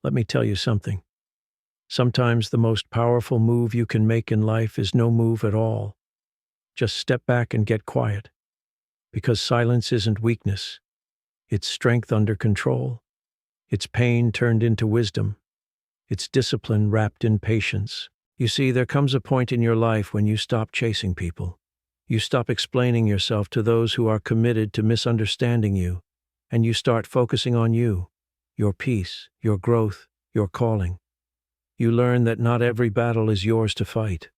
Let me tell you something. Sometimes the most powerful move you can make in life is no move at all. Just step back and get quiet. Because silence isn't weakness. It's strength under control. It's pain turned into wisdom. It's discipline wrapped in patience. You see, there comes a point in your life when you stop chasing people. You stop explaining yourself to those who are committed to misunderstanding you, and you start focusing on you, your peace, your growth, your calling. You learn that not every battle is yours to fight.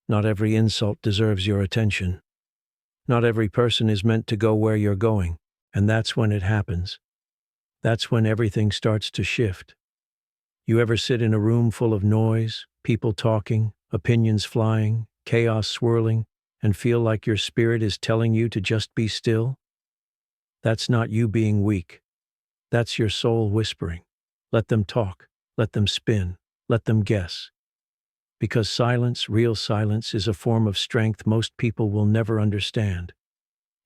Not every insult deserves your attention. Not every person is meant to go where you're going, and that's when it happens. That's when everything starts to shift. You ever sit in a room full of noise, people talking, opinions flying, chaos swirling, and feel like your spirit is telling you to just be still? That's not you being weak. That's your soul whispering. Let them talk, let them spin, let them guess. Because silence, real silence, is a form of strength most people will never understand.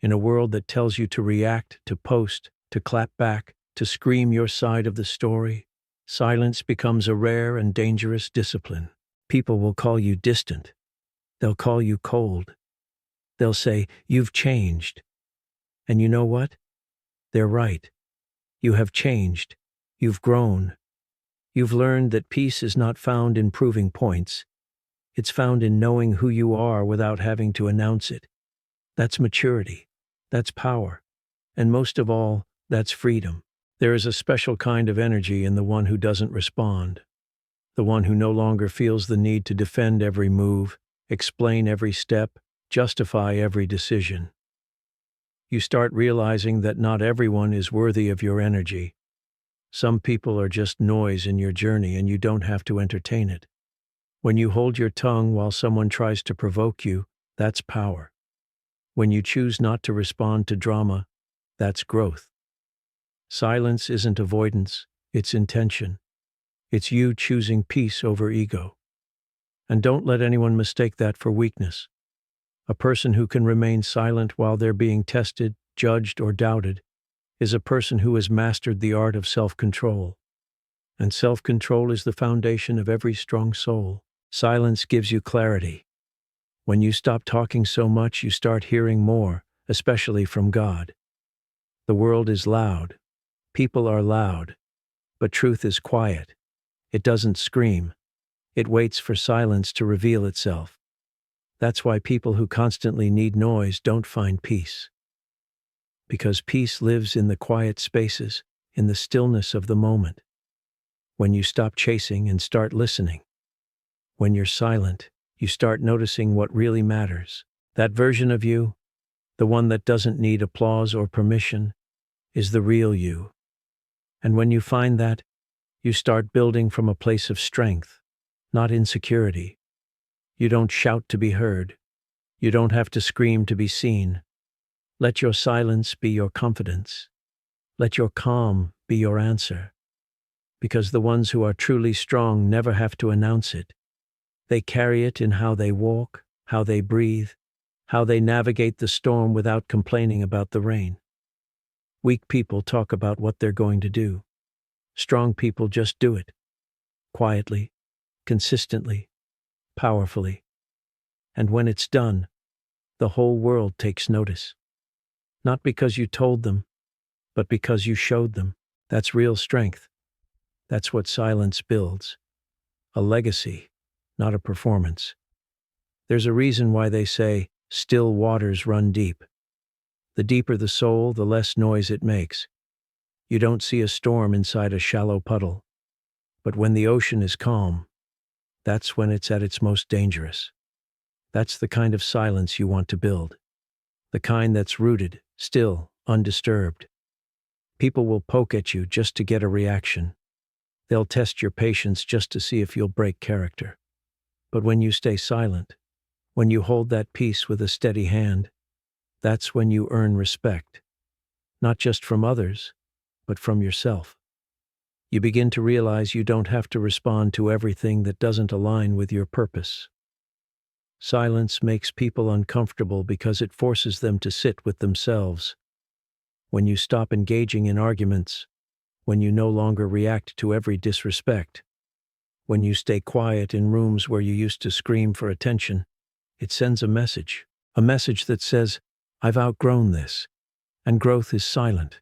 In a world that tells you to react, to post, to clap back, to scream your side of the story, silence becomes a rare and dangerous discipline. People will call you distant. They'll call you cold. They'll say, "You've changed." And you know what? They're right. You have changed. You've grown. You've learned that peace is not found in proving points. It's found in knowing who you are without having to announce it. That's maturity. That's power. And most of all, that's freedom. There is a special kind of energy in the one who doesn't respond. The one who no longer feels the need to defend every move, explain every step, justify every decision. You start realizing that not everyone is worthy of your energy. Some people are just noise in your journey and you don't have to entertain it. When you hold your tongue while someone tries to provoke you, that's power. When you choose not to respond to drama, that's growth. Silence isn't avoidance, it's intention. It's you choosing peace over ego. And don't let anyone mistake that for weakness. A person who can remain silent while they're being tested, judged, or doubted is a person who has mastered the art of self-control. And self-control is the foundation of every strong soul. Silence gives you clarity. When you stop talking so much, you start hearing more, especially from God. The world is loud. People are loud. But truth is quiet. It doesn't scream. It waits for silence to reveal itself. That's why people who constantly need noise don't find peace. Because peace lives in the quiet spaces, in the stillness of the moment. When you stop chasing and start listening. When you're silent, you start noticing what really matters. That version of you, the one that doesn't need applause or permission, is the real you. And when you find that, you start building from a place of strength, not insecurity. You don't shout to be heard. You don't have to scream to be seen. Let your silence be your confidence. Let your calm be your answer. Because the ones who are truly strong never have to announce it. They carry it in how they walk, how they breathe, how they navigate the storm without complaining about the rain. Weak people talk about what they're going to do. Strong people just do it. Quietly, consistently, powerfully. And when it's done, the whole world takes notice. Not because you told them, but because you showed them. That's real strength. That's what silence builds. A legacy, not a performance. There's a reason why they say, still waters run deep. The deeper the soul, the less noise it makes. You don't see a storm inside a shallow puddle. But when the ocean is calm, that's when it's at its most dangerous. That's the kind of silence you want to build. The kind that's rooted, still, undisturbed. People will poke at you just to get a reaction. They'll test your patience just to see if you'll break character. But when you stay silent, when you hold that peace with a steady hand, that's when you earn respect. Not just from others, but from yourself. You begin to realize you don't have to respond to everything that doesn't align with your purpose. Silence makes people uncomfortable because it forces them to sit with themselves. When you stop engaging in arguments, when you no longer react to every disrespect, when you stay quiet in rooms where you used to scream for attention. It sends a message that says, I've outgrown this, and growth is silent.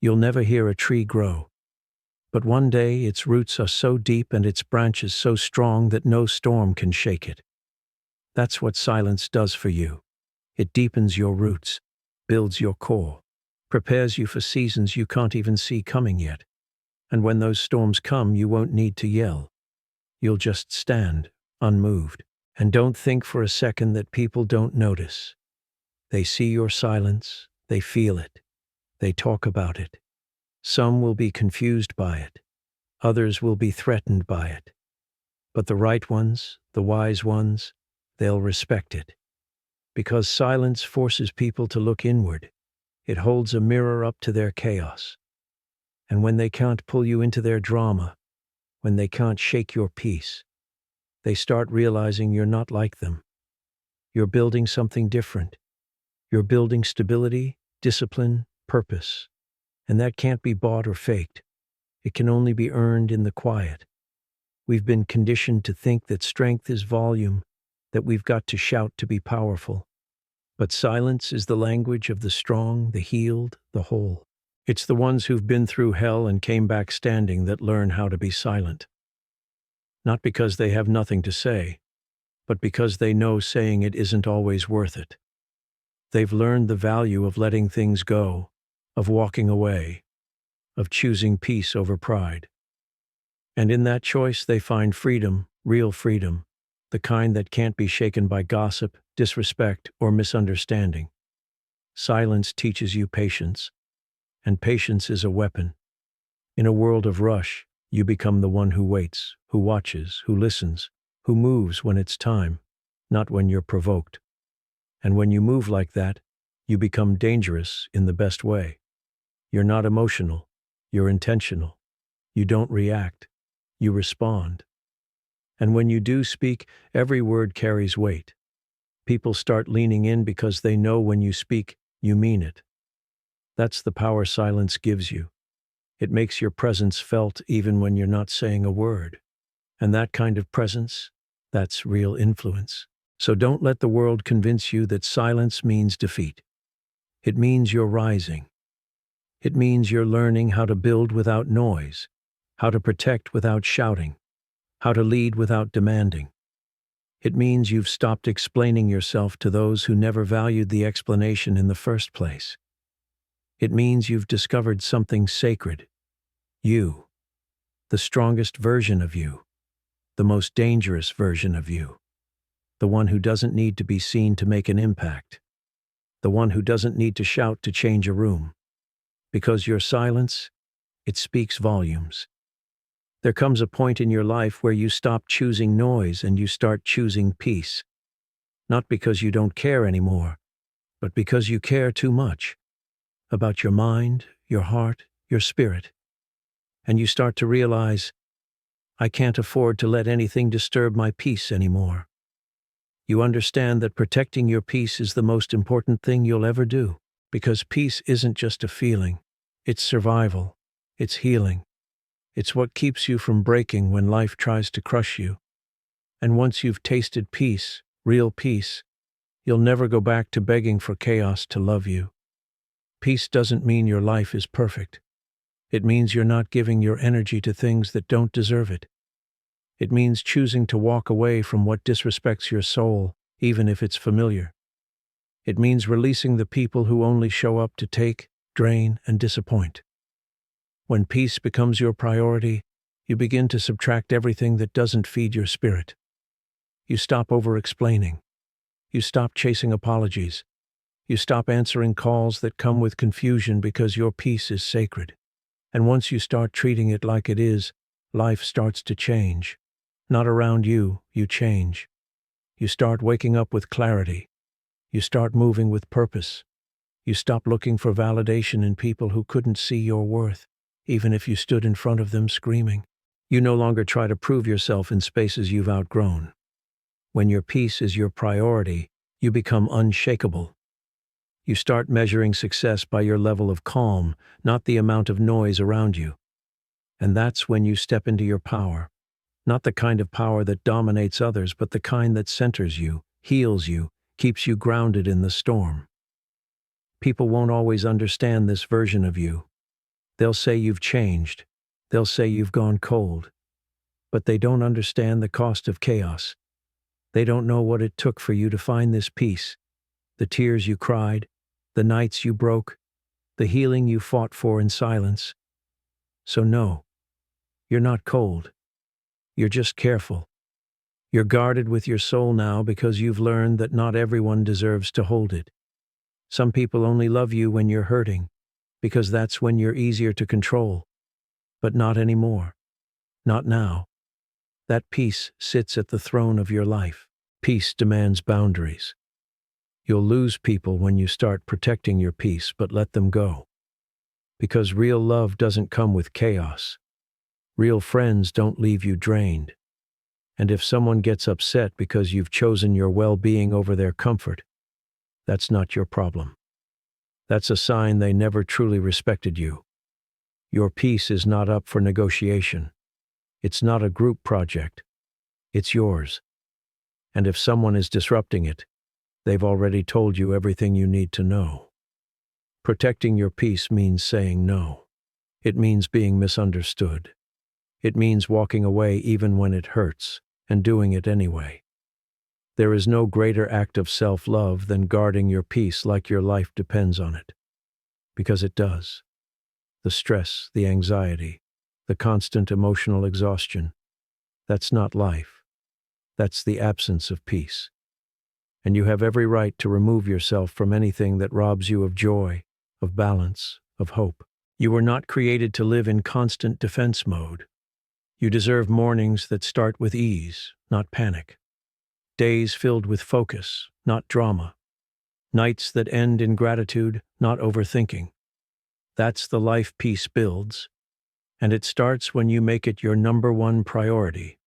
You'll never hear a tree grow. But one day its roots are so deep and its branches so strong that no storm can shake it. That's what silence does for you. It deepens your roots, builds your core, prepares you for seasons you can't even see coming yet. And when those storms come, you won't need to yell. You'll just stand, unmoved. And don't think for a second that people don't notice. They see your silence, they feel it, they talk about it. Some will be confused by it, others will be threatened by it. But the right ones, the wise ones, they'll respect it. Because silence forces people to look inward. It holds a mirror up to their chaos. And when they can't pull you into their drama, when they can't shake your peace, they start realizing you're not like them. You're building something different. You're building stability, discipline, purpose. And that can't be bought or faked. It can only be earned in the quiet. We've been conditioned to think that strength is volume, that we've got to shout to be powerful. But silence is the language of the strong, the healed, the whole. It's the ones who've been through hell and came back standing that learn how to be silent. Not because they have nothing to say, but because they know saying it isn't always worth it. They've learned the value of letting things go, of walking away, of choosing peace over pride. And in that choice they find freedom, real freedom, the kind that can't be shaken by gossip, disrespect, or misunderstanding. Silence teaches you patience, and patience is a weapon. In a world of rush, you become the one who waits, who watches, who listens, who moves when it's time, not when you're provoked. And when you move like that, you become dangerous in the best way. You're not emotional, you're intentional. You don't react, you respond. And when you do speak, every word carries weight. People start leaning in because they know when you speak, you mean it. That's the power silence gives you. It makes your presence felt even when you're not saying a word. And that kind of presence, that's real influence. So don't let the world convince you that silence means defeat. It means you're rising. It means you're learning how to build without noise, how to protect without shouting, how to lead without demanding. It means you've stopped explaining yourself to those who never valued the explanation in the first place. It means you've discovered something sacred. You. The strongest version of you. The most dangerous version of you. The one who doesn't need to be seen to make an impact. The one who doesn't need to shout to change a room. Because your silence, it speaks volumes. There comes a point in your life where you stop choosing noise and you start choosing peace. Not because you don't care anymore, but because you care too much. About your mind, your heart, your spirit. And you start to realize, I can't afford to let anything disturb my peace anymore. You understand that protecting your peace is the most important thing you'll ever do, because peace isn't just a feeling. It's survival. It's healing. It's what keeps you from breaking when life tries to crush you. And once you've tasted peace, real peace, you'll never go back to begging for chaos to love you. Peace doesn't mean your life is perfect. It means you're not giving your energy to things that don't deserve it. It means choosing to walk away from what disrespects your soul, even if it's familiar. It means releasing the people who only show up to take, drain, and disappoint. When peace becomes your priority, you begin to subtract everything that doesn't feed your spirit. You stop over-explaining. You stop chasing apologies. You stop answering calls that come with confusion because your peace is sacred. And once you start treating it like it is, life starts to change. Not around you, you change. You start waking up with clarity. You start moving with purpose. You stop looking for validation in people who couldn't see your worth, even if you stood in front of them screaming. You no longer try to prove yourself in spaces you've outgrown. When your peace is your priority, you become unshakable. You start measuring success by your level of calm, not the amount of noise around you. And that's when you step into your power. Not the kind of power that dominates others, but the kind that centers you, heals you, keeps you grounded in the storm. People won't always understand this version of you. They'll say you've changed. They'll say you've gone cold. But they don't understand the cost of chaos. They don't know what it took for you to find this peace. The tears you cried, the nights you broke, the healing you fought for in silence. So no, you're not cold. You're just careful. You're guarded with your soul now because you've learned that not everyone deserves to hold it. Some people only love you when you're hurting, because that's when you're easier to control. But not anymore. Not now. That peace sits at the throne of your life. Peace demands boundaries. You'll lose people when you start protecting your peace, but let them go. Because real love doesn't come with chaos. Real friends don't leave you drained. And if someone gets upset because you've chosen your well-being over their comfort, that's not your problem. That's a sign they never truly respected you. Your peace is not up for negotiation. It's not a group project. It's yours. And if someone is disrupting it, they've already told you everything you need to know. Protecting your peace means saying no. It means being misunderstood. It means walking away even when it hurts, and doing it anyway. There is no greater act of self-love than guarding your peace like your life depends on it. Because it does. The stress, the anxiety, the constant emotional exhaustion, that's not life. That's the absence of peace. And you have every right to remove yourself from anything that robs you of joy, of balance, of hope. You were not created to live in constant defense mode. You deserve mornings that start with ease, not panic. Days filled with focus, not drama. Nights that end in gratitude, not overthinking. That's the life peace builds. And it starts when you make it your number one priority.